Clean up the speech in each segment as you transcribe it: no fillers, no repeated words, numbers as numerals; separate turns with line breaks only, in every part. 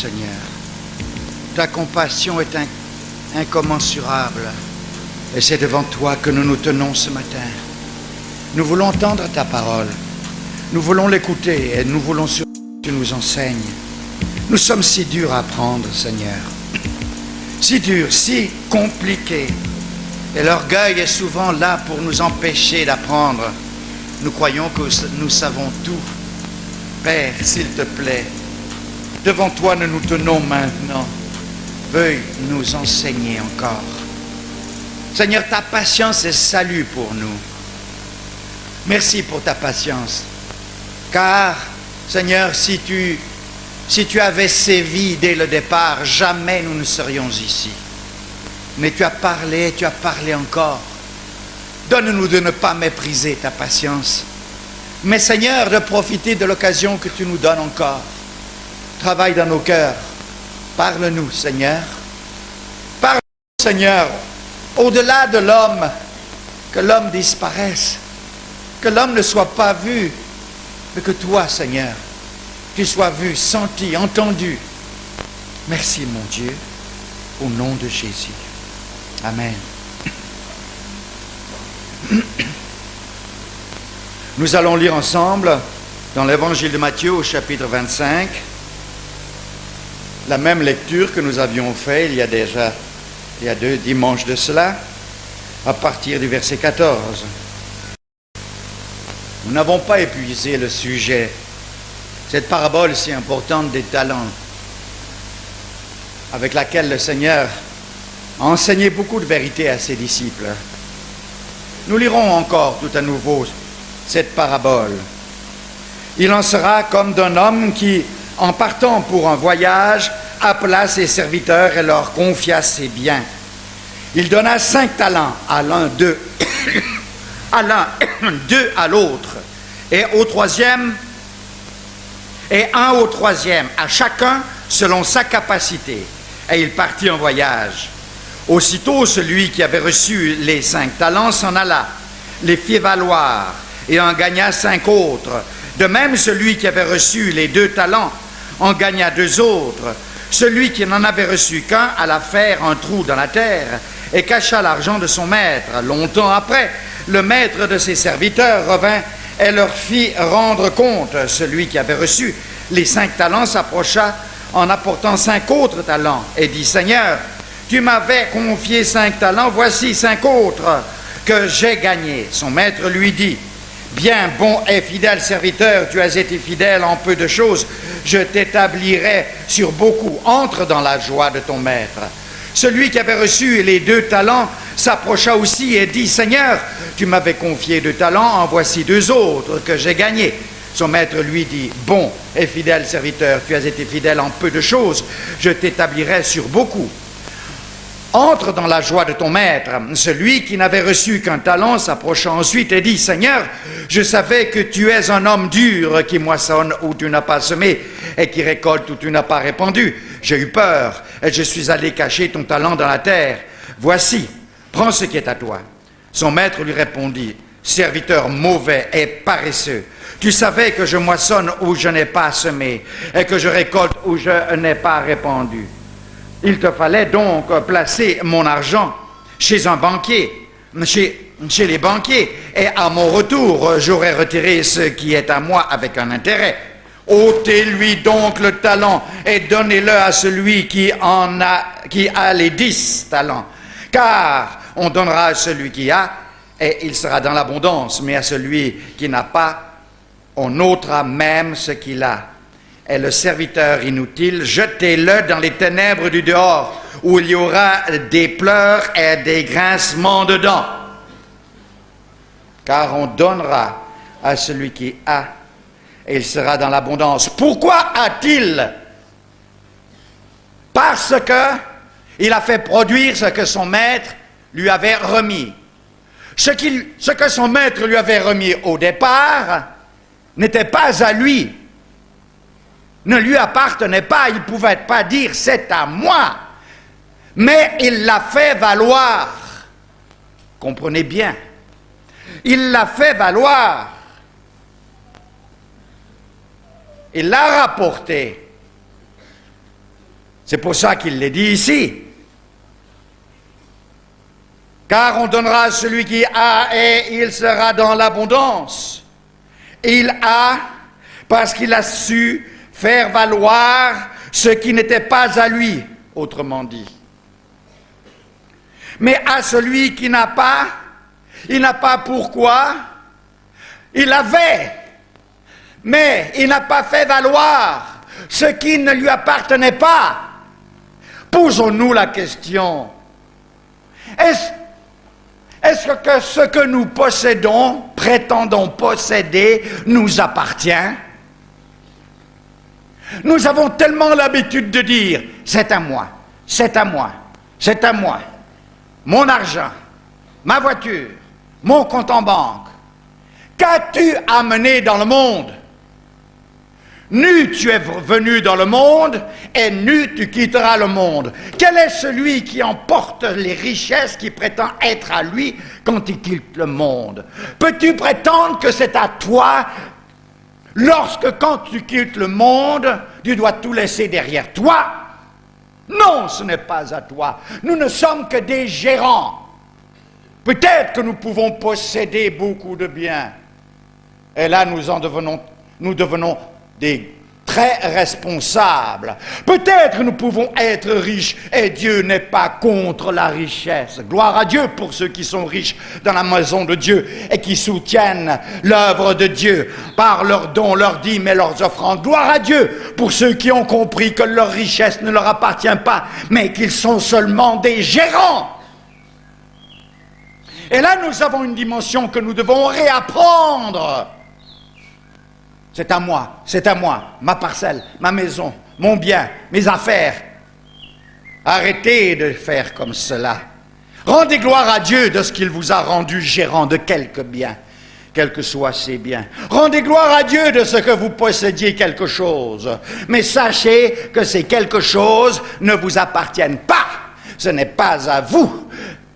Seigneur. Ta compassion est incommensurable. Et c'est devant toi que nous nous tenons ce matin. Nous voulons entendre ta parole. Nous voulons l'écouter et nous voulons surtout que tu nous enseignes. Nous sommes si durs à apprendre, Seigneur. Si durs, si compliqués. Et l'orgueil est souvent là pour nous empêcher d'apprendre. Nous croyons que nous savons tout. Père, s'il te plaît, devant toi nous nous tenons maintenant. Veuille nous enseigner encore. Seigneur, ta patience est salut pour nous. Merci pour ta patience. Car, Seigneur, si tu avais sévi dès le départ, jamais nous ne serions ici. Mais tu as parlé encore. Donne-nous de ne pas mépriser ta patience. Mais Seigneur, de profiter de l'occasion que tu nous donnes encore. Travaille dans nos cœurs. Parle-nous, Seigneur. Parle-nous, Seigneur, au-delà de l'homme, que l'homme disparaisse, que l'homme ne soit pas vu, mais que toi, Seigneur, tu sois vu, senti, entendu. Merci, mon Dieu, au nom de Jésus. Amen. Nous allons lire ensemble dans l'évangile de Matthieu au chapitre 25, la même lecture que nous avions fait il y a 2 dimanches de cela, à partir du verset 14. Nous n'avons pas épuisé le sujet, cette parabole si importante des talents, avec laquelle le Seigneur a enseigné beaucoup de vérités à ses disciples. Nous lirons encore tout à nouveau cette parabole. Il en sera comme d'un homme qui, en partant pour un voyage, appela ses serviteurs et leur confia ses biens. Il donna 5 talents à l'un d'eux, à l'un, 2 à l'autre, et au troisième, et 1 au troisième, à chacun selon sa capacité. Et il partit en voyage. Aussitôt, celui qui avait reçu les 5 talents s'en alla, les fit valoir, et en gagna 5 autres. De même, celui qui avait reçu les 2 talents en gagna 2 autres. Celui qui n'en avait reçu qu'un alla faire un trou dans la terre et cacha l'argent de son maître. Longtemps après, le maître de ses serviteurs revint et leur fit rendre compte. Celui qui avait reçu les 5 talents s'approcha en apportant 5 autres talents et dit: Seigneur, tu m'avais confié 5 talents, voici 5 autres que j'ai gagnés. Son maître lui dit: Bien, bon et fidèle serviteur, tu as été fidèle en peu de choses, je t'établirai sur beaucoup. Entre dans la joie de ton maître. Celui qui avait reçu les 2 talents s'approcha aussi et dit: Seigneur, tu m'avais confié 2 talents, en voici 2 autres que j'ai gagnés. Son maître lui dit: Bon et fidèle serviteur, tu as été fidèle en peu de choses, je t'établirai sur beaucoup. Entre dans la joie de ton maître. Celui qui n'avait reçu qu'un talent s'approcha ensuite et dit: Seigneur, je savais que tu es un homme dur, qui moissonne où tu n'as pas semé et qui récolte où tu n'as pas répandu. J'ai eu peur et je suis allé cacher ton talent dans la terre. Voici, prends ce qui est à toi. Son maître lui répondit: Serviteur mauvais et paresseux, tu savais que je moissonne où je n'ai pas semé et que je récolte où je n'ai pas répandu. Il te fallait donc placer mon argent chez un banquier, chez les banquiers, et à mon retour, j'aurais retiré ce qui est à moi avec un intérêt. Ôtez-lui donc le talent et donnez-le à celui qui a les 10 talents. Car on donnera à celui qui a, et il sera dans l'abondance, mais à celui qui n'a pas, on ôtera même ce qu'il a. Et le serviteur inutile, jetez-le dans les ténèbres du dehors, où il y aura des pleurs et des grincements de dents. Car on donnera à celui qui a, et il sera dans l'abondance. Pourquoi a-t-il? Parce que il a fait produire ce que son maître lui avait remis. Ce que son maître lui avait remis au départ n'était pas à lui, ne lui appartenait pas, il ne pouvait pas dire c'est à moi, mais il l'a fait valoir. Comprenez bien, il l'a fait valoir, il l'a rapporté. C'est pour ça qu'il l'est dit ici. Car on donnera à celui qui a et il sera dans l'abondance. Il a parce qu'il a su faire valoir ce qui n'était pas à lui, autrement dit. Mais à celui qui n'a pas, il n'a pas pourquoi, il avait, mais il n'a pas fait valoir ce qui ne lui appartenait pas. Posons-nous la question, est-ce que ce que nous possédons, prétendons posséder, nous appartient? Nous avons tellement l'habitude de dire, c'est à moi, c'est à moi, c'est à moi. Mon argent, ma voiture, mon compte en banque. Qu'as-tu amené dans le monde? Nu tu es venu dans le monde, et nu tu quitteras le monde. Quel est celui qui emporte les richesses qui prétend être à lui quand il quitte le monde? Peux-tu prétendre que c'est à toi lorsque, quand tu quittes le monde, tu dois tout laisser derrière toi? Non, ce n'est pas à toi. Nous ne sommes que des gérants. Peut-être que nous pouvons posséder beaucoup de biens. Et là, nous devenons des très responsables. Peut-être nous pouvons être riches et Dieu n'est pas contre la richesse. Gloire à Dieu pour ceux qui sont riches dans la maison de Dieu et qui soutiennent l'œuvre de Dieu par leurs dons, leurs dîmes et leurs offrandes. Gloire à Dieu pour ceux qui ont compris que leur richesse ne leur appartient pas, mais qu'ils sont seulement des gérants. Et là, nous avons une dimension que nous devons réapprendre. C'est à moi, ma parcelle, ma maison, mon bien, mes affaires. Arrêtez de faire comme cela. Rendez gloire à Dieu de ce qu'il vous a rendu gérant de quelques biens, quels que soient ces biens. Rendez gloire à Dieu de ce que vous possédiez quelque chose. Mais sachez que ces quelque chose ne vous appartiennent pas. Ce n'est pas à vous.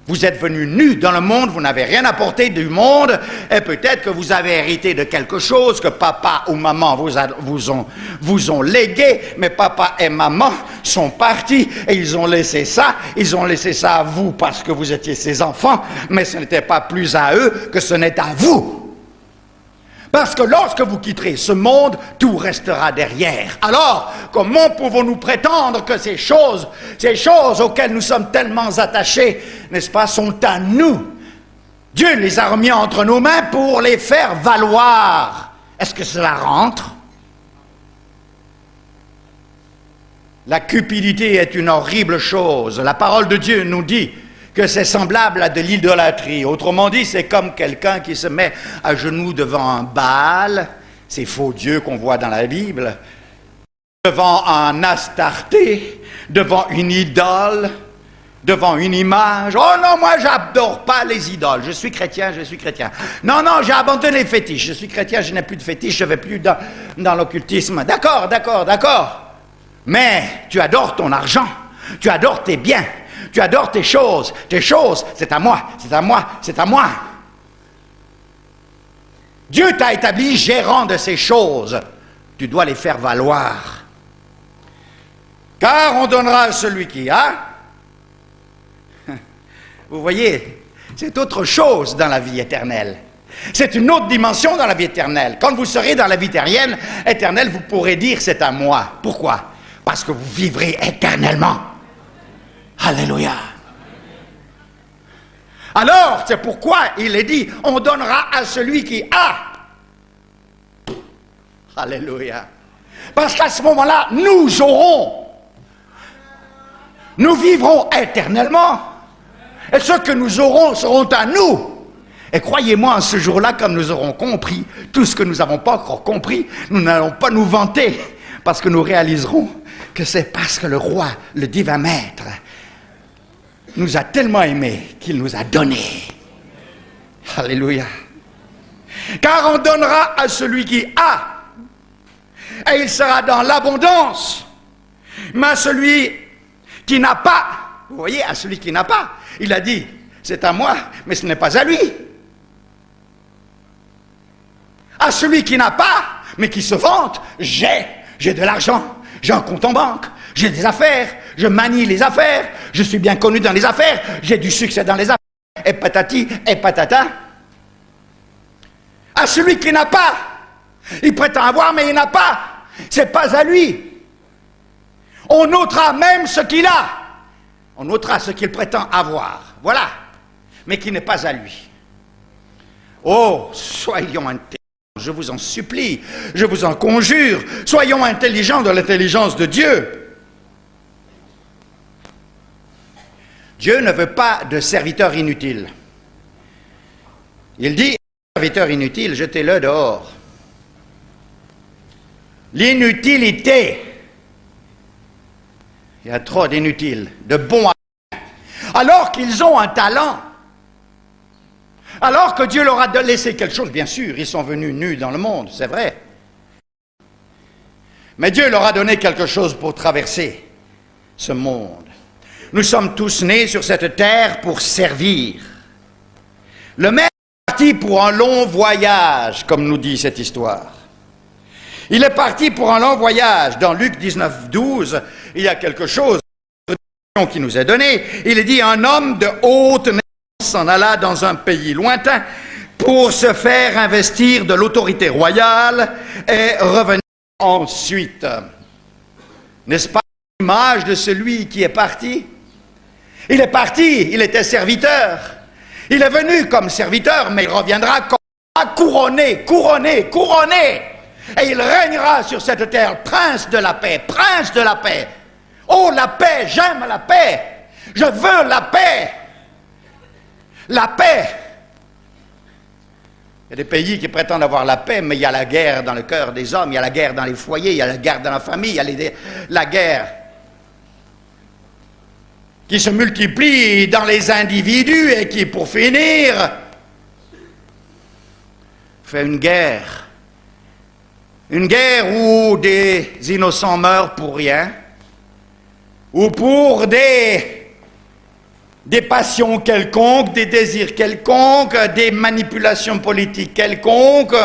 Vous êtes venus nus dans le monde, vous n'avez rien apporté du monde, et peut-être que vous avez hérité de quelque chose que papa ou maman vous ont légué, mais papa et maman sont partis et ils ont laissé ça à vous parce que vous étiez ses enfants, mais ce n'était pas plus à eux que ce n'est à vous. Parce que lorsque vous quitterez ce monde, tout restera derrière. Alors, comment pouvons-nous prétendre que ces choses auxquelles nous sommes tellement attachés, n'est-ce pas, sont à nous? Dieu les a remis entre nos mains pour les faire valoir. Est-ce que cela rentre? La cupidité est une horrible chose. La parole de Dieu nous dit que c'est semblable à de l'idolâtrie. Autrement dit, c'est comme quelqu'un qui se met à genoux devant un Baal, ces faux dieux qu'on voit dans la Bible, devant un Astarté, devant une idole, devant une image. Oh non, moi j'adore pas les idoles, je suis chrétien. Non, j'ai abandonné les fétiches, je suis chrétien, je n'ai plus de fétiches, je ne vais plus dans l'occultisme. D'accord. Mais tu adores ton argent, tu adores tes biens, tu adores tes choses, c'est à moi. Dieu t'a établi gérant de ces choses, tu dois les faire valoir. Car on donnera à celui qui a. Vous voyez, c'est autre chose dans la vie éternelle. C'est une autre dimension dans la vie éternelle. Quand vous serez dans la vie éternelle, vous pourrez dire c'est à moi. Pourquoi? Parce que vous vivrez éternellement. Alléluia. Alors, c'est pourquoi il est dit, on donnera à celui qui a. Alléluia. Parce qu'à ce moment-là, nous vivrons éternellement. Et ce que nous aurons seront à nous. Et croyez-moi, en ce jour-là, comme nous aurons compris tout ce que nous n'avons pas encore compris, nous n'allons pas nous vanter, parce que nous réaliserons que c'est parce que le roi, le divin maître, nous a tellement aimés qu'il nous a donné. Alléluia. Car on donnera à celui qui a, et il sera dans l'abondance. Mais à celui qui n'a pas, vous voyez, à celui qui n'a pas, il a dit, c'est à moi, mais ce n'est pas à lui. À celui qui n'a pas, mais qui se vante, j'ai de l'argent, j'ai un compte en banque, J'ai des affaires, je manie les affaires, je suis bien connu dans les affaires, j'ai du succès dans les affaires, et patati et patata. À celui qui n'a pas, il prétend avoir mais il n'a pas, c'est pas à lui. On notera même ce qu'il a, on notera ce qu'il prétend avoir, voilà, mais qui n'est pas à lui. Oh, soyons intelligents, je vous en supplie, je vous en conjure, soyons intelligents de l'intelligence de Dieu. Dieu ne veut pas de serviteurs inutiles. Il dit, serviteur inutile, jetez-le dehors. L'inutilité, il y a trop d'inutiles, de bons à rien. Alors qu'ils ont un talent, alors que Dieu leur a laissé quelque chose, bien sûr, ils sont venus nus dans le monde, c'est vrai. Mais Dieu leur a donné quelque chose pour traverser ce monde. Nous sommes tous nés sur cette terre pour servir. Le maître est parti pour un long voyage, comme nous dit cette histoire. Il est parti pour un long voyage. Dans Luc 19, 12, il y a quelque chose qui nous est donné. Il est dit, un homme de haute naissance s'en alla dans un pays lointain pour se faire investir de l'autorité royale et revenir ensuite. N'est-ce pas l'image de celui qui est parti? Il est parti, il était serviteur. Il est venu comme serviteur, mais il reviendra comme couronné, couronné, couronné. Et il régnera sur cette terre, prince de la paix, prince de la paix. Oh, la paix, j'aime la paix. Je veux la paix. La paix. Il y a des pays qui prétendent avoir la paix, mais il y a la guerre dans le cœur des hommes, il y a la guerre dans les foyers, il y a la guerre dans la famille, il y a la guerre qui se multiplie dans les individus et qui, pour finir, fait une guerre. Une guerre où des innocents meurent pour rien, ou pour des passions quelconques, des désirs quelconques, des manipulations politiques quelconques.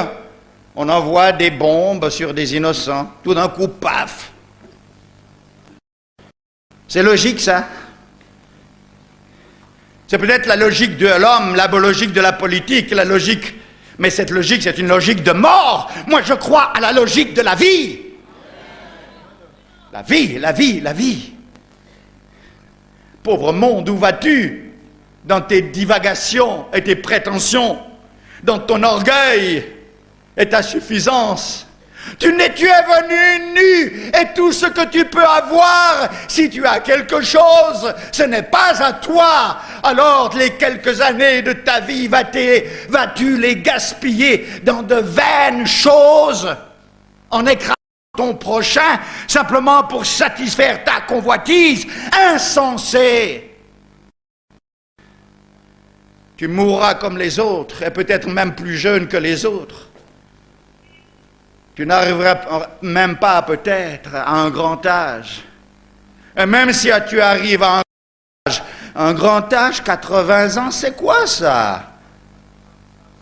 On envoie des bombes sur des innocents. Tout d'un coup, paf! C'est logique, ça? C'est peut-être la logique de l'homme, la logique de la politique, la logique... Mais cette logique, c'est une logique de mort. Moi, je crois à la logique de la vie. La vie, la vie, la vie. Pauvre monde, où vas-tu dans tes divagations et tes prétentions, dans ton orgueil et ta suffisance? Tu es venu nu, et tout ce que tu peux avoir, si tu as quelque chose, ce n'est pas à toi. Alors les quelques années de ta vie, vas-tu les gaspiller dans de vaines choses, en écrasant ton prochain, simplement pour satisfaire ta convoitise? Insensé! Tu mourras comme les autres, et peut-être même plus jeune que les autres. Tu n'arriveras même pas peut-être à un grand âge. Et même si tu arrives à un grand âge, 80 ans, c'est quoi ça?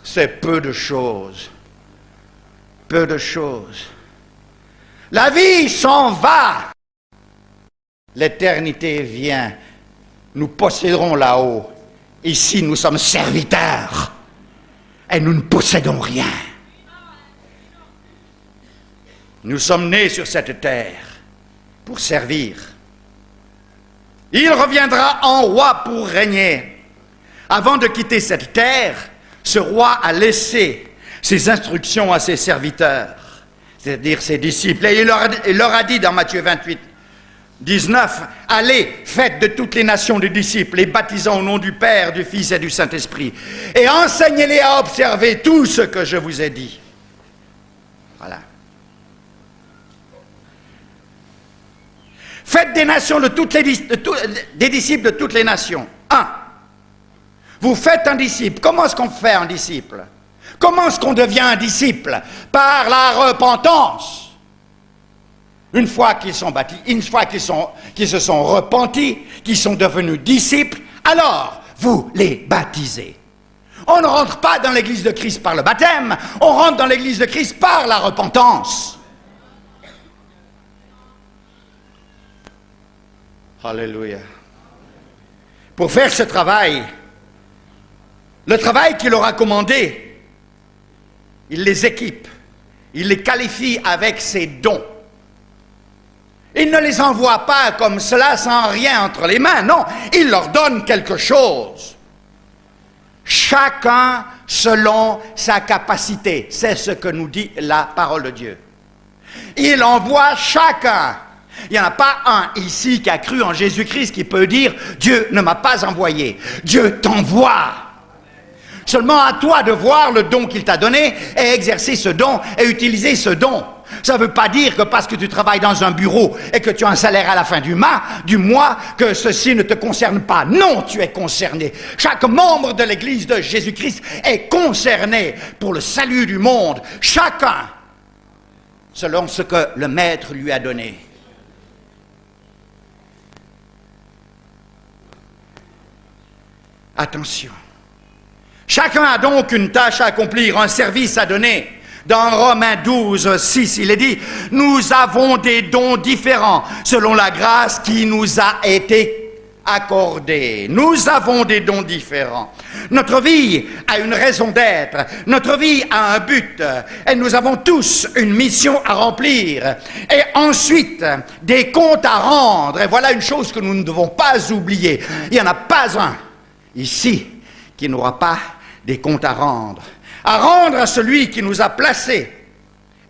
C'est peu de choses. Peu de choses. La vie s'en va. L'éternité vient. Nous posséderons là-haut. Ici, nous sommes serviteurs. Et nous ne possédons rien. Nous sommes nés sur cette terre pour servir. Il reviendra en roi pour régner. Avant de quitter cette terre, ce roi a laissé ses instructions à ses serviteurs, c'est-à-dire ses disciples. Et il leur a dit dans Matthieu 28, 19, « Allez, faites de toutes les nations des disciples, les baptisant au nom du Père, du Fils et du Saint-Esprit, et enseignez-les à observer tout ce que je vous ai dit. » Voilà. Faites des nations des disciples de toutes les nations. 1. Vous faites un disciple. Comment est-ce qu'on fait un disciple? Comment est-ce qu'on devient un disciple? Par la repentance. Une fois qu'ils sont baptisés, une fois qu'ils se sont repentis, qu'ils sont devenus disciples, alors vous les baptisez. On ne rentre pas dans l'église de Christ par le baptême, on rentre dans l'église de Christ par la repentance. Alléluia. Pour faire ce travail, le travail qu'il aura commandé, il les équipe, il les qualifie avec ses dons. Il ne les envoie pas comme cela sans rien entre les mains, non, il leur donne quelque chose. Chacun selon sa capacité, c'est ce que nous dit la parole de Dieu. Il envoie chacun. Il n'y en a pas un ici qui a cru en Jésus-Christ qui peut dire « Dieu ne m'a pas envoyé ». Dieu t'envoie. Seulement à toi de voir le don qu'il t'a donné et exercer ce don et utiliser ce don. Ça ne veut pas dire que parce que tu travailles dans un bureau et que tu as un salaire à la fin du mois, que ceci ne te concerne pas. Non, tu es concerné. Chaque membre de l'Église de Jésus-Christ est concerné pour le salut du monde. Chacun selon ce que le Maître lui a donné. Attention. Chacun a donc une tâche à accomplir, un service à donner. Dans Romains 12, 6, il est dit « Nous avons des dons différents selon la grâce qui nous a été accordée. » Nous avons des dons différents. Notre vie a une raison d'être. Notre vie a un but. Et nous avons tous une mission à remplir. Et ensuite, des comptes à rendre. Et voilà une chose que nous ne devons pas oublier. Il n'y en a pas un ici qui n'aura pas des comptes à rendre à celui qui nous a placés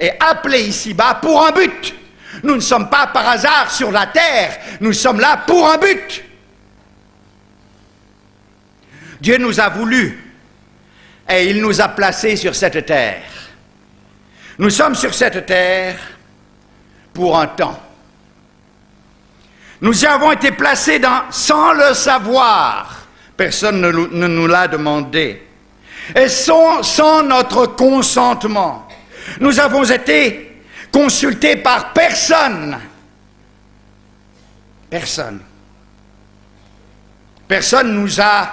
et appelés ici-bas pour un but. Nous ne sommes pas par hasard sur la terre, nous sommes là pour un but. Dieu nous a voulu et il nous a placés sur cette terre. Nous sommes sur cette terre pour un temps. Nous y avons été placés sans le savoir. Personne ne nous l'a demandé. Et sans notre consentement. Nous avons été consultés par personne. Personne. Personne nous a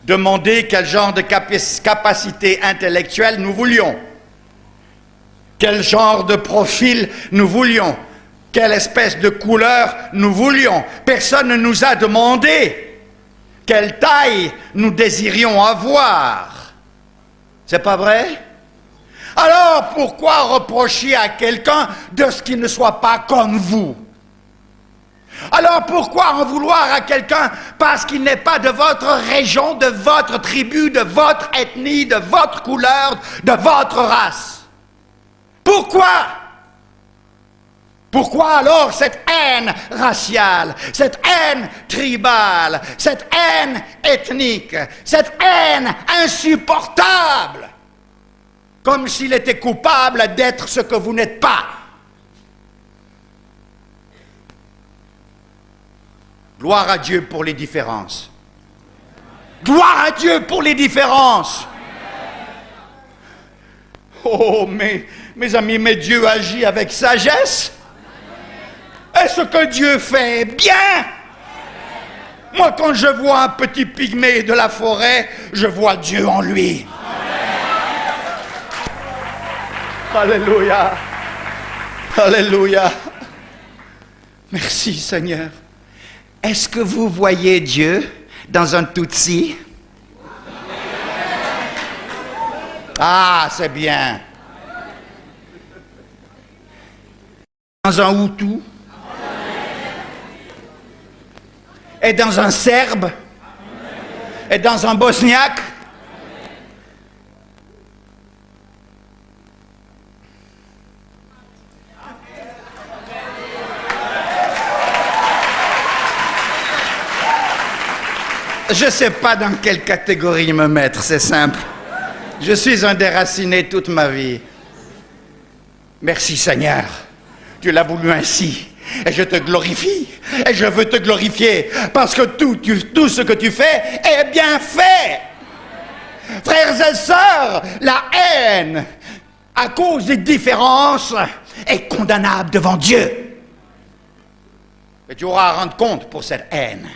demandé quel genre de capacité intellectuelle nous voulions. Quel genre de profil nous voulions. Quelle espèce de couleur nous voulions. Personne ne nous a demandé quelle taille nous désirions avoir. C'est pas vrai? Alors pourquoi reprocher à quelqu'un de ce qu'il ne soit pas comme vous? Alors pourquoi en vouloir à quelqu'un parce qu'il n'est pas de votre région, de votre tribu, de votre ethnie, de votre couleur, de votre race? Pourquoi? Pourquoi alors cette haine raciale, cette haine tribale, cette haine ethnique, cette haine insupportable, comme s'il était coupable d'être ce que vous n'êtes pas? Gloire à Dieu pour les différences. Gloire à Dieu pour les différences. Oh, mes amis, mais Dieu agit avec sagesse. Et ce que Dieu fait bien. Moi, quand je vois un petit pygmée de la forêt, je vois Dieu en lui. Alléluia. Alléluia. Merci Seigneur. Est-ce que vous voyez Dieu dans un Tutsi? Ah, c'est bien. Dans un Hutu? Et dans un Serbe? Et dans un Bosniaque? Je ne sais pas dans quelle catégorie me mettre, c'est simple. Je suis un déraciné toute ma vie. Merci Seigneur, tu l'as voulu ainsi. Et je te glorifie, et je veux te glorifier, parce que tout ce que tu fais est bien fait. Frères et sœurs, la haine, à cause des différences, est condamnable devant Dieu. Et tu auras à rendre compte pour cette haine.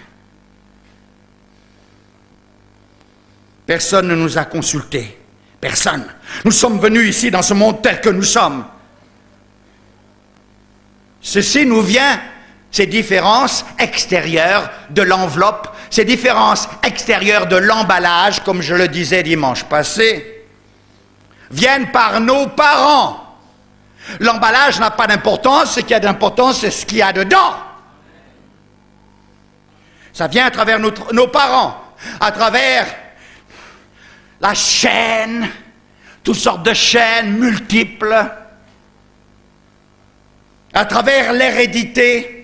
Personne ne nous a consultés. Personne. Nous sommes venus ici dans ce monde tel que nous sommes. Ceci nous vient ces différences extérieures de l'enveloppe, ces différences extérieures de l'emballage, comme je le disais dimanche passé, viennent par nos parents. L'emballage n'a pas d'importance, ce qui a d'importance, c'est ce qu'il y a dedans. Ça vient à travers nos parents, à travers la chaîne, toutes sortes de chaînes multiples, à travers l'hérédité,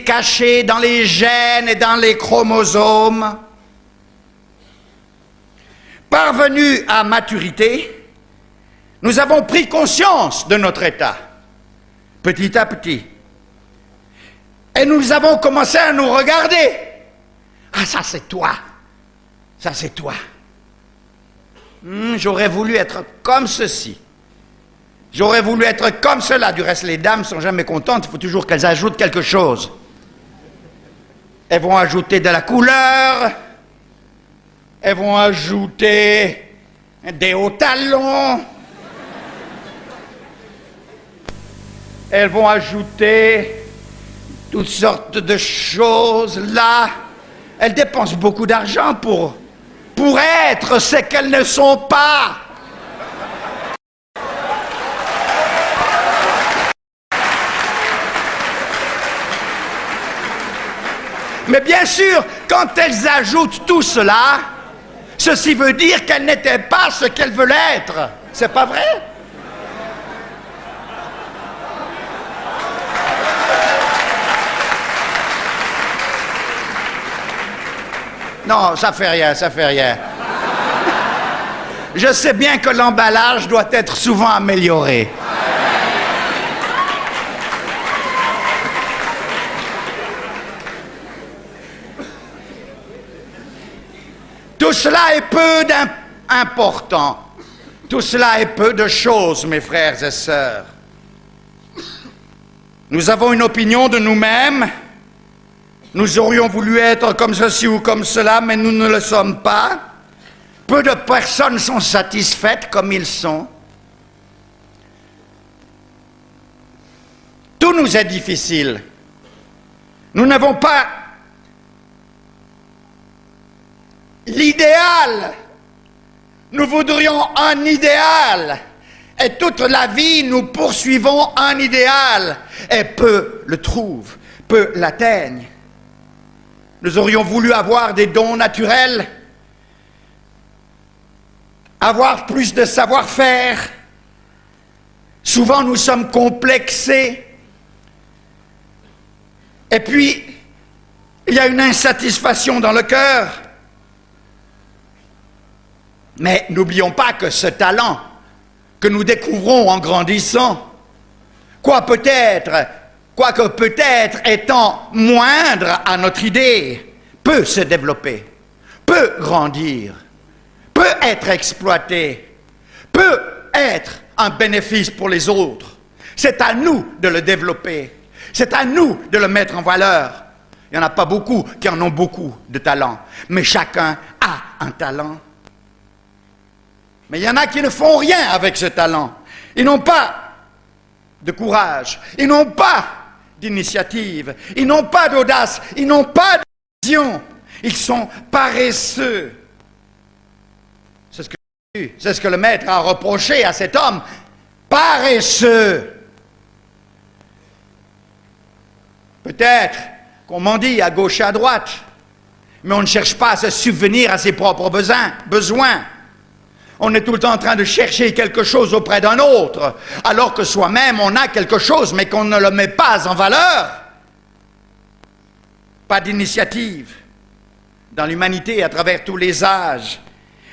cachée dans les gènes et dans les chromosomes. Parvenus à maturité, nous avons pris conscience de notre état, petit à petit. Et nous avons commencé à nous regarder. Ah, ça c'est toi. Ça c'est toi. J'aurais voulu être comme ceci. J'aurais voulu être comme cela. Du reste, les dames ne sont jamais contentes. Il faut toujours qu'elles ajoutent quelque chose. Elles vont ajouter de la couleur. Elles vont ajouter des hauts talons. Elles vont ajouter toutes sortes de choses là. Elles dépensent beaucoup d'argent pour être ce qu'elles ne sont pas. Mais bien sûr, quand elles ajoutent tout cela, ceci veut dire qu'elles n'étaient pas ce qu'elles veulent être. C'est pas vrai? Non, ça fait rien, ça fait rien. Je sais bien que l'emballage doit être souvent amélioré. Tout cela est peu d'important. Tout cela est peu de choses, mes frères et sœurs. Nous avons une opinion de nous-mêmes. Nous aurions voulu être comme ceci ou comme cela, mais nous ne le sommes pas. Peu de personnes sont satisfaites comme ils sont. Tout nous est difficile. Nous n'avons pas l'idéal. Nous voudrions un idéal. Et toute la vie, nous poursuivons un idéal. Et peu le trouvent, peu l'atteignent. Nous aurions voulu avoir des dons naturels, avoir plus de savoir-faire. Souvent, nous sommes complexés. Et puis, il y a une insatisfaction dans le cœur. Mais n'oublions pas que ce talent que nous découvrons en grandissant, quoique peut-être étant moindre à notre idée, peut se développer, peut grandir, peut être exploité, peut être un bénéfice pour les autres. C'est à nous de le développer, c'est à nous de le mettre en valeur. Il n'y en a pas beaucoup qui en ont beaucoup de talent, mais chacun a un talent. Mais il y en a qui ne font rien avec ce talent. Ils n'ont pas de courage, ils n'ont pas d'initiative, ils n'ont pas d'audace, ils n'ont pas de vision, ils sont paresseux. C'est ce que le maître a reproché à cet homme, paresseux. Peut-être qu'on m'en dit à gauche et à droite, mais on ne cherche pas à se subvenir à ses propres besoins. On est tout le temps en train de chercher quelque chose auprès d'un autre, alors que soi-même on a quelque chose, mais qu'on ne le met pas en valeur. Pas d'initiative dans l'humanité à travers tous les âges.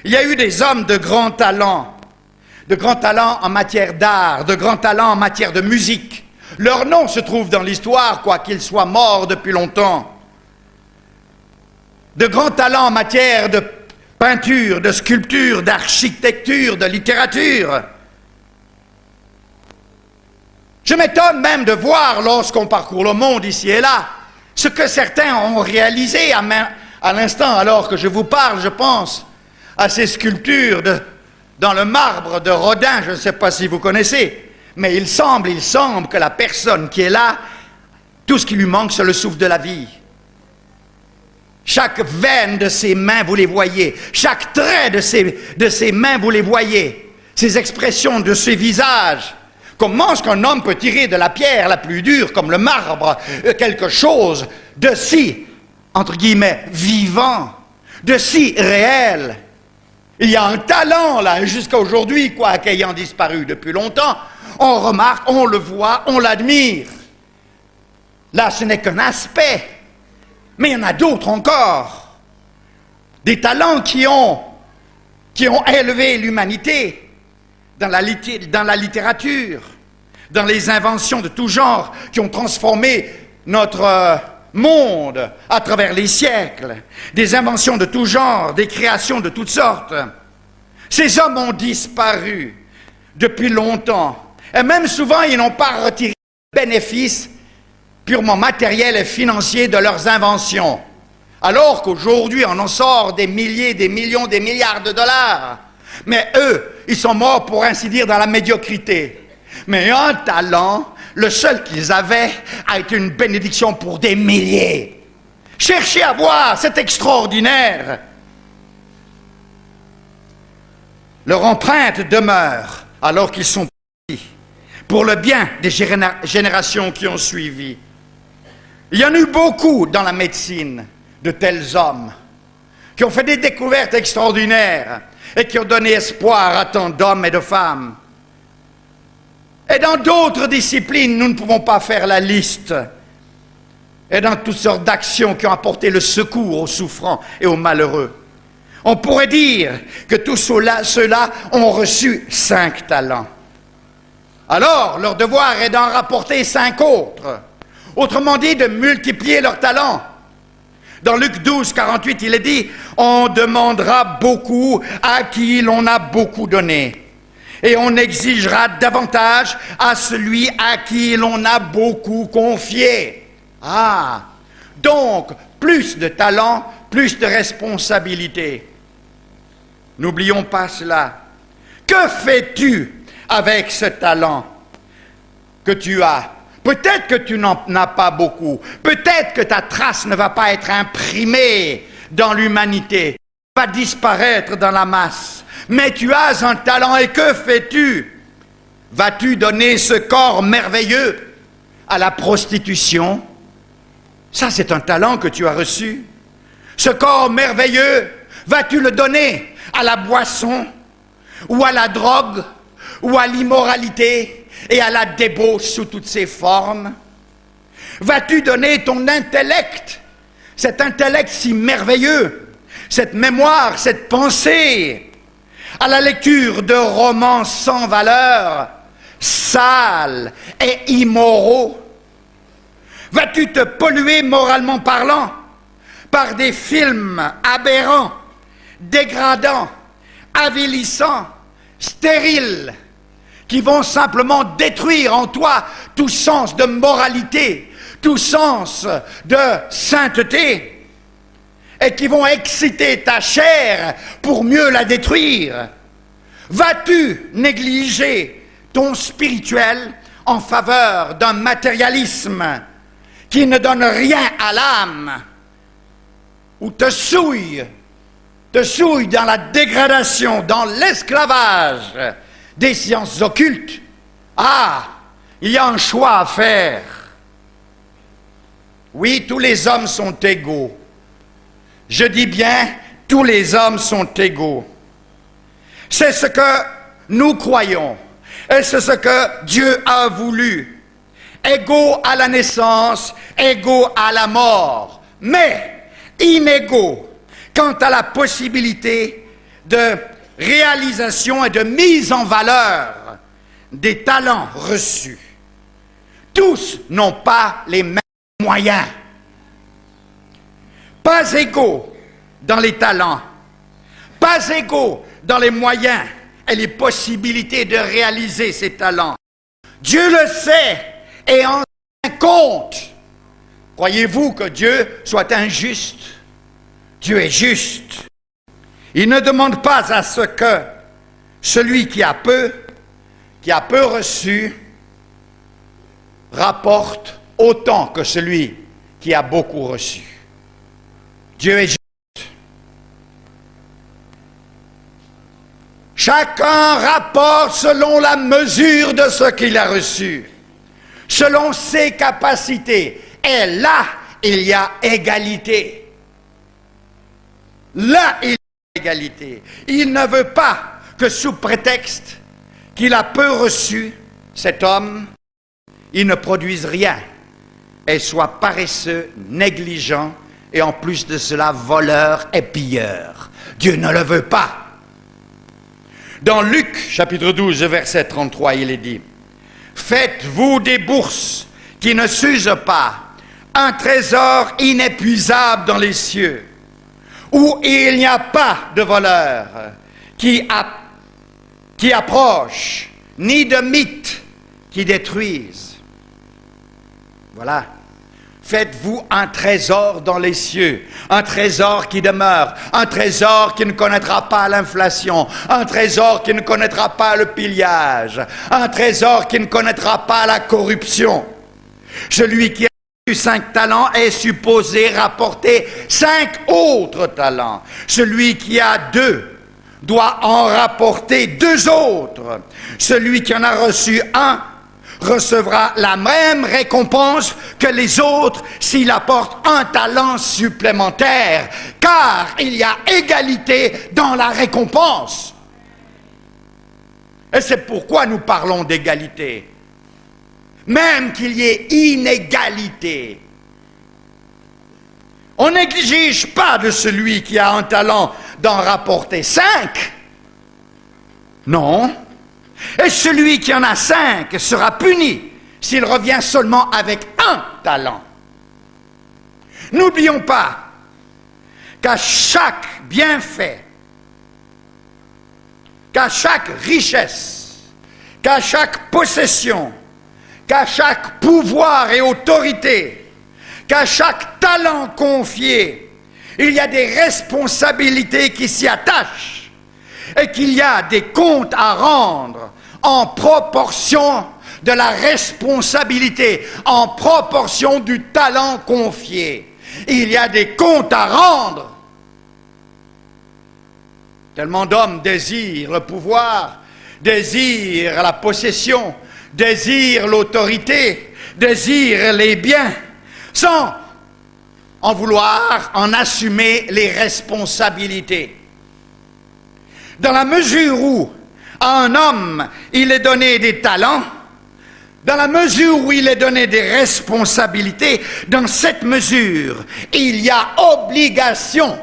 Il y a eu des hommes de grands talents en matière d'art, de grands talents en matière de musique. Leur nom se trouve dans l'histoire, quoiqu'ils soient morts depuis longtemps. De grands talents en matière de peinture, de sculpture, d'architecture, de littérature. Je m'étonne même de voir, lorsqu'on parcourt le monde ici et là, ce que certains ont réalisé à l'instant, alors que je vous parle, je pense à ces sculptures dans le marbre de Rodin, je ne sais pas si vous connaissez, mais il semble que la personne qui est là Tout ce qui lui manque, c'est le souffle de la vie. Chaque veine de ses mains, vous les voyez. Chaque trait de ses mains, vous les voyez. Ces expressions de ses visages. Comment est-ce qu'un homme peut tirer de la pierre la plus dure, comme le marbre, quelque chose de si, entre guillemets, vivant, de si réel? Il y a un talent, là, jusqu'à aujourd'hui, quoique ayant disparu depuis longtemps. On remarque, on le voit, on l'admire. Là, ce n'est qu'un aspect. Mais il y en a d'autres encore. Des talents qui ont élevé l'humanité dans la littérature, dans les inventions de tout genre, qui ont transformé notre monde à travers les siècles. Des inventions de tout genre, des créations de toutes sortes. Ces hommes ont disparu depuis longtemps. Et même souvent, ils n'ont pas retiré le bénéfice purement matériel et financier de leurs inventions. Alors qu'aujourd'hui, on en sort des milliers, des millions, des milliards de dollars. Mais eux, ils sont morts, pour ainsi dire, dans la médiocrité. Mais un talent, le seul qu'ils avaient, a été une bénédiction pour des milliers. Cherchez à voir, c'est extraordinaire. Leur empreinte demeure, alors qu'ils sont partis, pour le bien des générations qui ont suivi. Il y en a eu beaucoup dans la médecine de tels hommes qui ont fait des découvertes extraordinaires et qui ont donné espoir à tant d'hommes et de femmes. Et dans d'autres disciplines, nous ne pouvons pas faire la liste. Et dans toutes sortes d'actions qui ont apporté le secours aux souffrants et aux malheureux. On pourrait dire que tous ceux-là ont reçu 5 talents. Alors, leur devoir est d'en rapporter 5 autres. Autrement dit, de multiplier leurs talents. Dans Luc 12, 48, il est dit « On demandera beaucoup à qui l'on a beaucoup donné, et on exigera davantage à celui à qui l'on a beaucoup confié. » Ah, donc, plus de talents, plus de responsabilités. N'oublions pas cela. Que fais-tu avec ce talent que tu as? Peut-être que tu n'en as pas beaucoup. Peut-être que ta trace ne va pas être imprimée dans l'humanité, va disparaître dans la masse. Mais tu as un talent et que fais-tu? Vas-tu donner ce corps merveilleux à la prostitution? Ça, c'est un talent que tu as reçu. Ce corps merveilleux, vas-tu le donner à la boisson, ou à la drogue, ou à l'immoralité et à la débauche sous toutes ses formes? Vas-tu donner ton intellect, cet intellect si merveilleux, cette mémoire, cette pensée, à la lecture de romans sans valeur, sales et immoraux? Vas-tu te polluer moralement parlant par des films aberrants, dégradants, avilissants, stériles, qui vont simplement détruire en toi tout sens de moralité, tout sens de sainteté, et qui vont exciter ta chair pour mieux la détruire? Vas-tu négliger ton spirituel en faveur d'un matérialisme qui ne donne rien à l'âme, ou te souille dans la dégradation, dans l'esclavage des sciences occultes? Ah, il y a un choix à faire. Oui, tous les hommes sont égaux. Je dis bien, tous les hommes sont égaux. C'est ce que nous croyons, et c'est ce que Dieu a voulu. Égaux à la naissance, égaux à la mort, mais inégaux quant à la possibilité de réalisation et de mise en valeur des talents reçus. Tous n'ont pas les mêmes moyens. Pas égaux dans les talents, pas égaux dans les moyens et les possibilités de réaliser ces talents. Dieu le sait et en tient compte. Croyez-vous que Dieu soit injuste? Dieu est juste. Il ne demande pas à ce que celui qui a peu reçu, rapporte autant que celui qui a beaucoup reçu. Dieu est juste. Chacun rapporte selon la mesure de ce qu'il a reçu, selon ses capacités. Et là, il y a égalité. Là, il y a égalité. Il ne veut pas que sous prétexte qu'il a peu reçu, cet homme, il ne produise rien et soit paresseux, négligent et en plus de cela voleur et pilleur. Dieu ne le veut pas. Dans Luc, chapitre 12, verset 33, il est dit « Faites-vous des bourses qui ne s'usent pas, un trésor inépuisable dans les cieux, où il n'y a pas de voleurs qui approchent, ni de mythes qui détruisent. » Voilà. Faites-vous un trésor dans les cieux, un trésor qui demeure, un trésor qui ne connaîtra pas l'inflation, un trésor qui ne connaîtra pas le pillage, un trésor qui ne connaîtra pas la corruption. Celui qui a reçu 5 talents est supposé rapporter 5 autres talents. Celui qui a 2 doit en rapporter 2 autres. Celui qui en a reçu 1 recevra la même récompense que les autres s'il apporte 1 talent supplémentaire, car il y a égalité dans la récompense. Et c'est pourquoi nous parlons d'égalité. Même qu'il y ait inégalité. On n'exige pas de celui qui a 1 talent d'en rapporter 5. Non. Et celui qui en a 5 sera puni s'il revient seulement avec 1 talent. N'oublions pas qu'à chaque bienfait, qu'à chaque richesse, qu'à chaque possession, qu'à chaque pouvoir et autorité, qu'à chaque talent confié, il y a des responsabilités qui s'y attachent et qu'il y a des comptes à rendre en proportion de la responsabilité, en proportion du talent confié. Il y a des comptes à rendre. Tellement d'hommes désirent le pouvoir, désirent la possession, désirent l'autorité, désirent les biens, sans en vouloir en assumer les responsabilités. Dans la mesure où à un homme il est donné des talents, dans la mesure où il est donné des responsabilités, dans cette mesure, il y a obligation.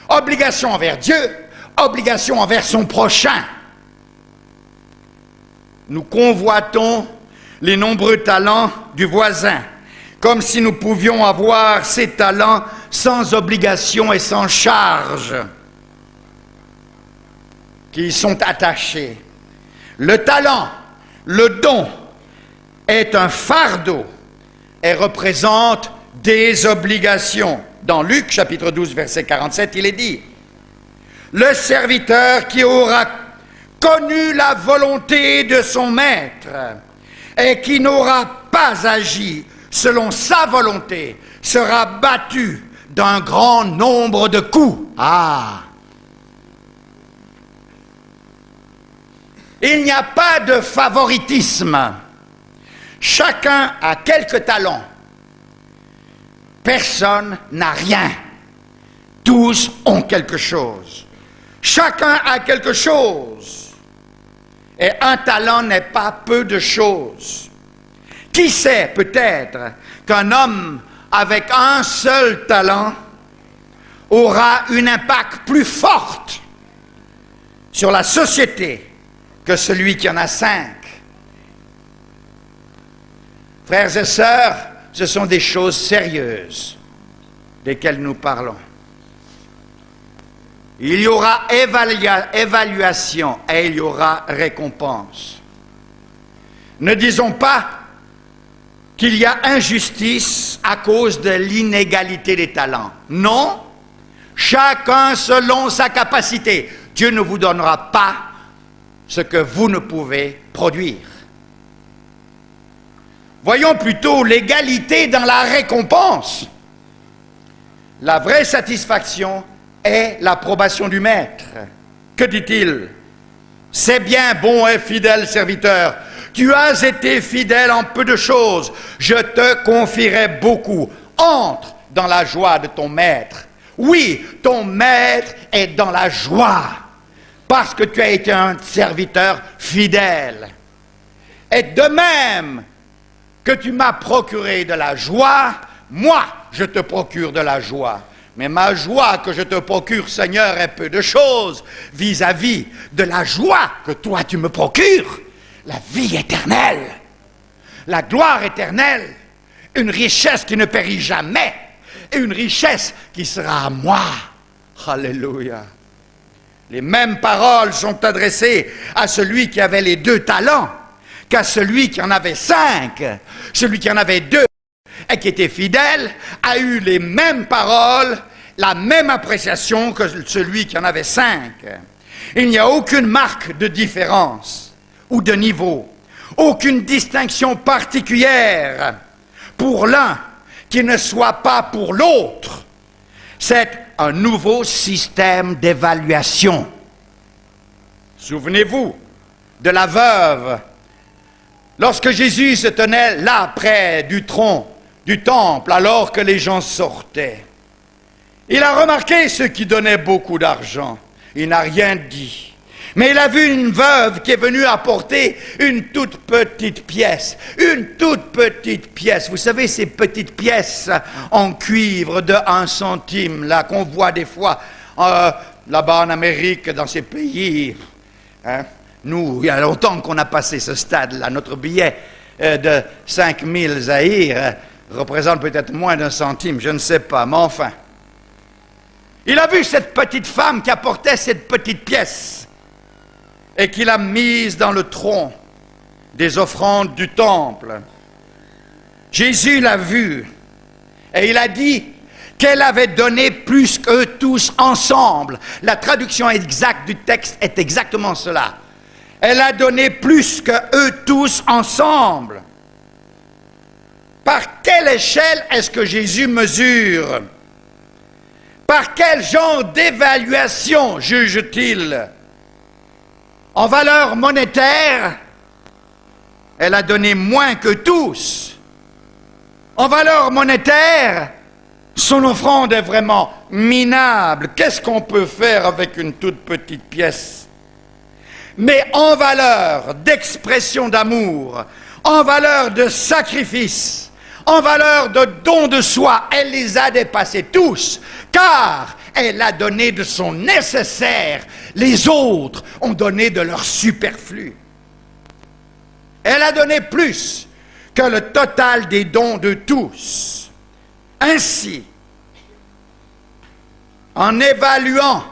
Obligation envers Dieu, obligation envers son prochain. Nous convoitons les nombreux talents du voisin, comme si nous pouvions avoir ces talents sans obligation et sans charge qui y sont attachés. Le talent, le don, est un fardeau et représente des obligations. Dans Luc, chapitre 12, verset 47, il est dit « Le serviteur qui aura connu la volonté de son maître et qui n'aura pas agi selon sa volonté sera battu d'un grand nombre de coups. » Ah! Il n'y a pas de favoritisme. Chacun a quelques talents. Personne n'a rien. Tous ont quelque chose. Chacun a quelque chose. Et un talent n'est pas peu de choses. Qui sait peut-être qu'un homme avec un seul talent aura une impact plus forte sur la société que celui qui en a 5. Frères et sœurs, ce sont des choses sérieuses desquelles nous parlons. Il y aura évaluation et il y aura récompense. Ne disons pas qu'il y a injustice à cause de l'inégalité des talents. Non, chacun selon sa capacité. Dieu ne vous donnera pas ce que vous ne pouvez produire. Voyons plutôt l'égalité dans la récompense. La vraie satisfaction est l'approbation du maître. Que dit-il? C'est bien, bon et fidèle serviteur. Tu as été fidèle en peu de choses. Je te confierai beaucoup. Entre dans la joie de ton maître. Oui, ton maître est dans la joie. Parce que tu as été un serviteur fidèle. Et de même que tu m'as procuré de la joie, moi, je te procure de la joie. Mais ma joie que je te procure, Seigneur, est peu de choses vis-à-vis de la joie que toi tu me procures, la vie éternelle, la gloire éternelle, une richesse qui ne périt jamais, et une richesse qui sera à moi. Alléluia. Les mêmes paroles sont adressées à celui qui avait les 2 talents qu'à celui qui en avait 5. Celui qui en avait 2 et qui était fidèle a eu les mêmes paroles, la même appréciation que celui qui en avait 5. Il n'y a aucune marque de différence ou de niveau, aucune distinction particulière pour l'un qui ne soit pas pour l'autre. C'est un nouveau système d'évaluation. Souvenez-vous de la veuve. Lorsque Jésus se tenait là près du tronc du temple, alors que les gens sortaient, il a remarqué ceux qui donnaient beaucoup d'argent. Il n'a rien dit. Mais il a vu une veuve qui est venue apporter une toute petite pièce. Une toute petite pièce. Vous savez, ces petites pièces en cuivre de 1 centime, là, qu'on voit des fois là-bas en Amérique, dans ces pays. Hein? Nous, il y a longtemps qu'on a passé ce stade-là. Notre billet de 5000 zaïrs représente peut-être moins d'1 centime, je ne sais pas, mais enfin. Il a vu cette petite femme qui apportait cette petite pièce et qui l'a mise dans le tronc des offrandes du temple. Jésus l'a vue et il a dit qu'elle avait donné plus qu'eux tous ensemble. La traduction exacte du texte est exactement cela. Elle a donné plus qu'eux tous ensemble. Par quelle échelle est-ce que Jésus mesure? Par quel genre d'évaluation juge-t-il? En valeur monétaire, elle a donné moins que tous. En valeur monétaire, son offrande est vraiment minable. Qu'est-ce qu'on peut faire avec une toute petite pièce? Mais en valeur d'expression d'amour, en valeur de sacrifice, en valeur de don de soi, elle les a dépassés tous, car elle a donné de son nécessaire. Les autres ont donné de leur superflu. Elle a donné plus que le total des dons de tous. Ainsi, en évaluant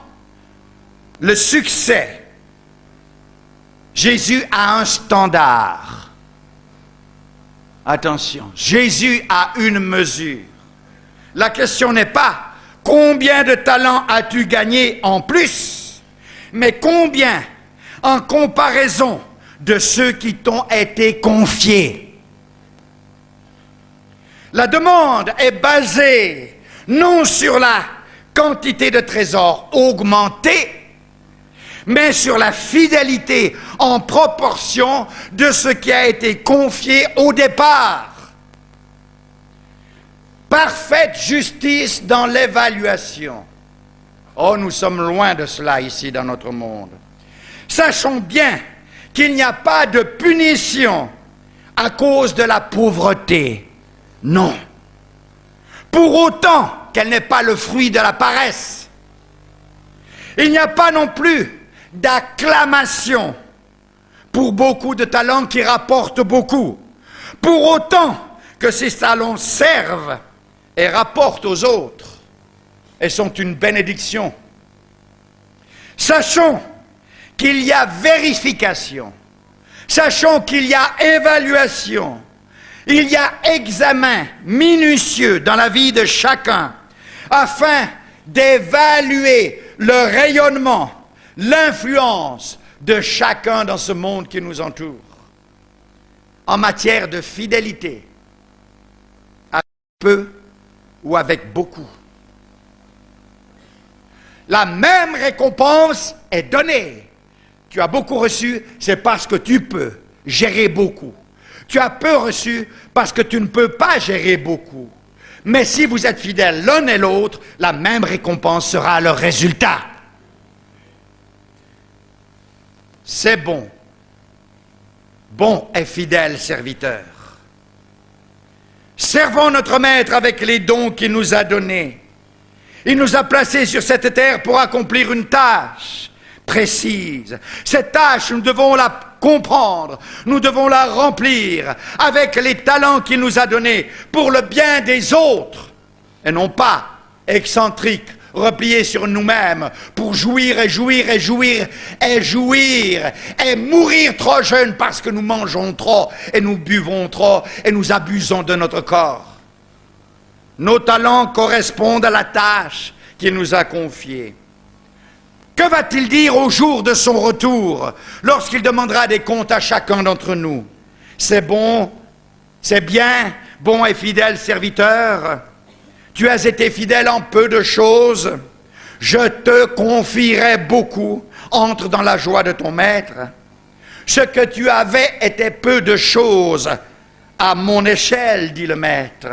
le succès, Jésus a un standard. Attention, Jésus a une mesure. La question n'est pas combien de talents as-tu gagné en plus, mais combien en comparaison de ceux qui t'ont été confiés. La demande est basée non sur la quantité de trésors augmentée, mais sur la fidélité en proportion de ce qui a été confié au départ. Parfaite justice dans l'évaluation. Oh, nous sommes loin de cela ici dans notre monde. Sachons bien qu'il n'y a pas de punition à cause de la pauvreté. Non. Pour autant qu'elle n'est pas le fruit de la paresse. Il n'y a pas non plus d'acclamation pour beaucoup de talents qui rapportent beaucoup. Pour autant que ces talents servent et rapportent aux autres et sont une bénédiction. Sachons qu'il y a vérification. Sachons qu'il y a évaluation. Il y a examen minutieux dans la vie de chacun afin d'évaluer le rayonnement, l'influence de chacun dans ce monde qui nous entoure. en matière de fidélité, avec peu ou avec beaucoup. La même récompense est donnée. Tu as beaucoup reçu, c'est parce que tu peux gérer beaucoup. Tu as peu reçu parce que tu ne peux pas gérer beaucoup. Mais si vous êtes fidèles l'un et l'autre, la même récompense sera le résultat. C'est bon. Bon et fidèle serviteur. Servons notre Maître avec les dons qu'il nous a donnés. Il nous a placés sur cette terre pour accomplir une tâche précise. Cette tâche, nous devons la comprendre, nous devons la remplir avec les talents qu'il nous a donnés pour le bien des autres, et non pas excentriques, repliés sur nous-mêmes pour jouir et jouir et jouir et jouir et mourir trop jeunes parce que nous mangeons trop et nous buvons trop et nous abusons de notre corps. Nos talents correspondent à la tâche qu'il nous a confiée. Que va-t-il dire au jour de son retour, lorsqu'il demandera des comptes à chacun d'entre nous? C'est bon, c'est bien, bon et fidèle serviteur. Tu as été fidèle en peu de choses. Je te confierai beaucoup. Entre dans la joie de ton maître. Ce que tu avais était peu de choses à mon échelle, dit le maître.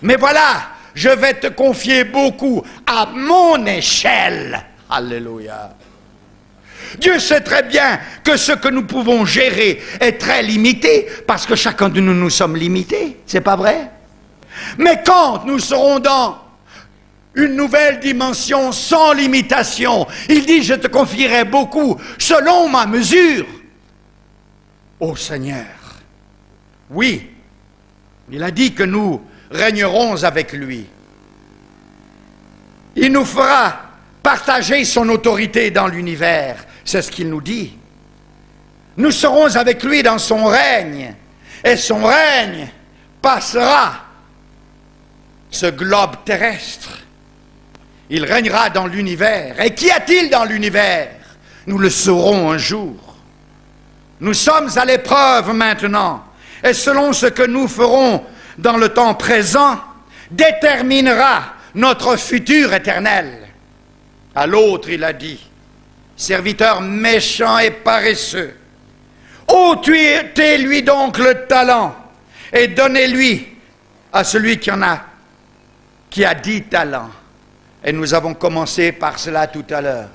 Mais voilà, je vais te confier beaucoup à mon échelle. Alléluia. Dieu sait très bien que ce que nous pouvons gérer est très limité, parce que chacun de nous, nous sommes limités. C'est pas vrai? Mais quand nous serons dans une nouvelle dimension sans limitation, il dit, je te confierai beaucoup selon ma mesure. Ô Seigneur, oui, il a dit que nous régnerons avec lui. Il nous fera partager son autorité dans l'univers. C'est ce qu'il nous dit. Nous serons avec lui dans son règne. Et son règne passera ce globe terrestre. Il régnera dans l'univers. Et qu'y a-t-il dans l'univers? Nous le saurons un jour. Nous sommes à l'épreuve maintenant. Et selon ce que nous ferons dans le temps présent, déterminera notre futur éternel. À l'autre, il a dit, serviteur méchant et paresseux, ôtez-lui donc le talent et donnez-lui à celui qui a 10 talents. Et nous avons commencé par cela tout à l'heure.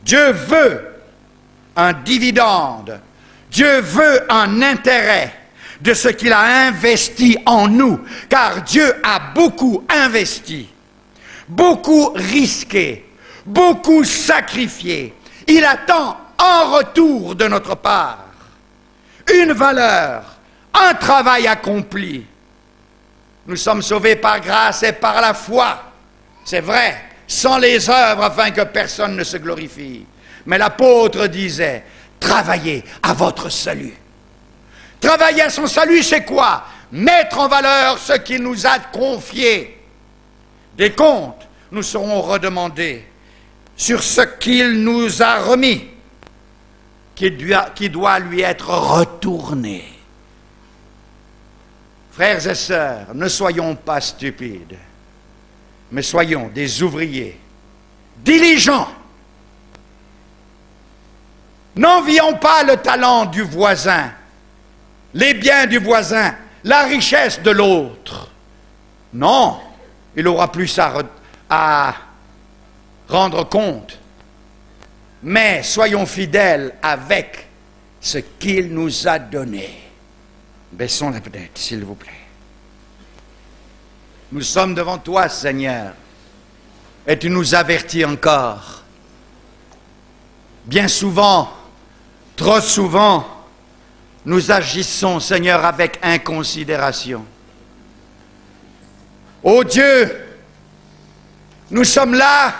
Dieu veut un dividende, Dieu veut un intérêt de ce qu'il a investi en nous, car Dieu a beaucoup investi, beaucoup risqué, beaucoup sacrifié. Il attend en retour de notre part une valeur, un travail accompli. Nous sommes sauvés par grâce et par la foi, c'est vrai, sans les œuvres afin que personne ne se glorifie. Mais l'apôtre disait, travaillez à votre salut. Travailler à son salut, c'est quoi? Mettre en valeur ce qu'il nous a confié. Des comptes nous seront redemandés sur ce qu'il nous a remis, qui doit lui être retourné. Frères et sœurs, ne soyons pas stupides, mais soyons des ouvriers diligents. N'envions pas le talent du voisin, les biens du voisin, la richesse de l'autre. Non, il aura plus à rendre compte. Mais soyons fidèles avec ce qu'il nous a donné. Baissons la tête, s'il vous plaît. Nous sommes devant toi, Seigneur, et tu nous avertis encore. Bien souvent, trop souvent, nous agissons, Seigneur, avec inconsidération. Ô Dieu, nous sommes là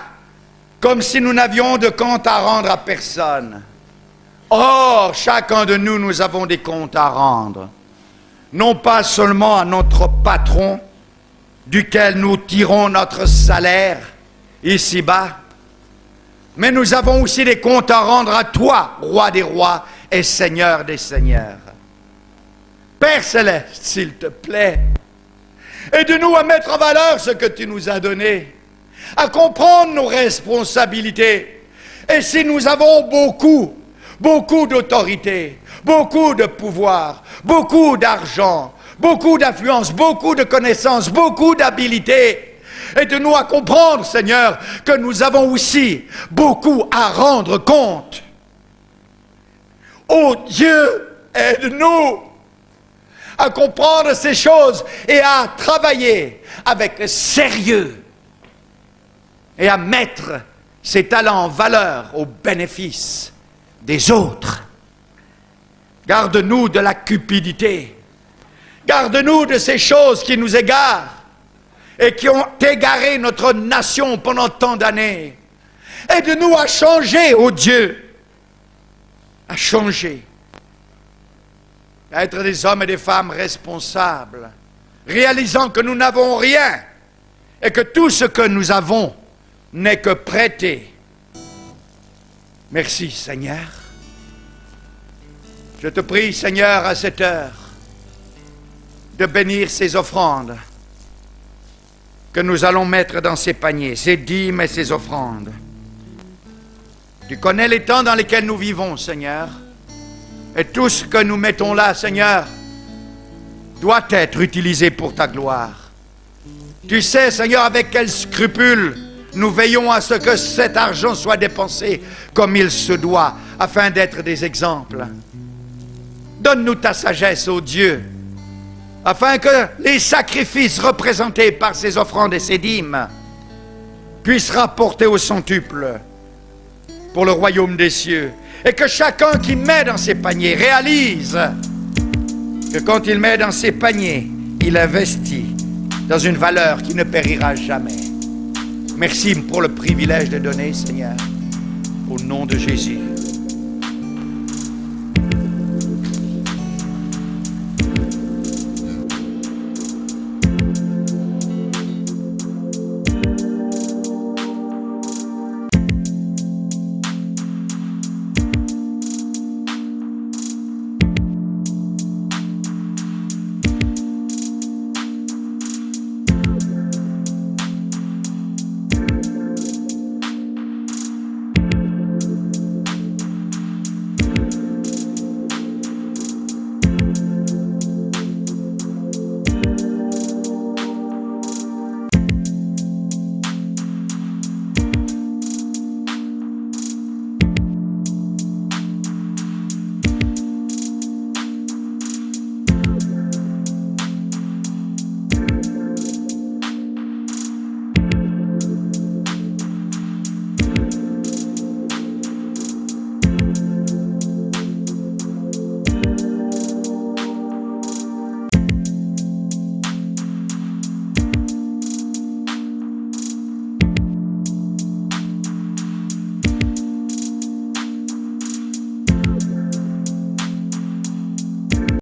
comme si nous n'avions de compte à rendre à personne. Or, chacun de nous, nous avons des comptes à rendre. Non pas seulement à notre patron, duquel nous tirons notre salaire ici-bas, mais nous avons aussi des comptes à rendre à toi, roi des rois et Seigneur des Seigneurs. Père céleste, s'il te plaît, aide-nous à mettre en valeur ce que tu nous as donné, à comprendre nos responsabilités. Et si nous avons beaucoup d'autorité, beaucoup de pouvoir, beaucoup d'argent, beaucoup d'influence, beaucoup de connaissances, beaucoup d'habilité, aide-nous à comprendre, Seigneur, que nous avons aussi beaucoup à rendre compte. Oh Dieu, aide-nous à comprendre ces choses et à travailler avec sérieux et à mettre ces talents en valeur au bénéfice des autres. Garde-nous de la cupidité. Garde-nous de ces choses qui nous égarent et qui ont égaré notre nation pendant tant d'années. Aide-nous à changer, ô Dieu, à changer, à être des hommes et des femmes responsables, réalisant que nous n'avons rien et que tout ce que nous avons n'est que prêté. Merci, Seigneur. Je te prie, Seigneur, à cette heure, de bénir ces offrandes que nous allons mettre dans ces paniers, ces dîmes et ces offrandes. Tu connais les temps dans lesquels nous vivons, Seigneur, et tout ce que nous mettons là, Seigneur, doit être utilisé pour ta gloire. Tu sais, Seigneur, avec quel scrupule nous veillons à ce que cet argent soit dépensé comme il se doit, afin d'être des exemples. Donne-nous ta sagesse, ô Dieu, afin que les sacrifices représentés par ces offrandes et ces dîmes puissent rapporter au centuple pour le royaume des cieux. Et que chacun qui met dans ses paniers réalise que quand il met dans ses paniers, il investit dans une valeur qui ne périra jamais. Merci pour le privilège de donner, Seigneur, au nom de Jésus.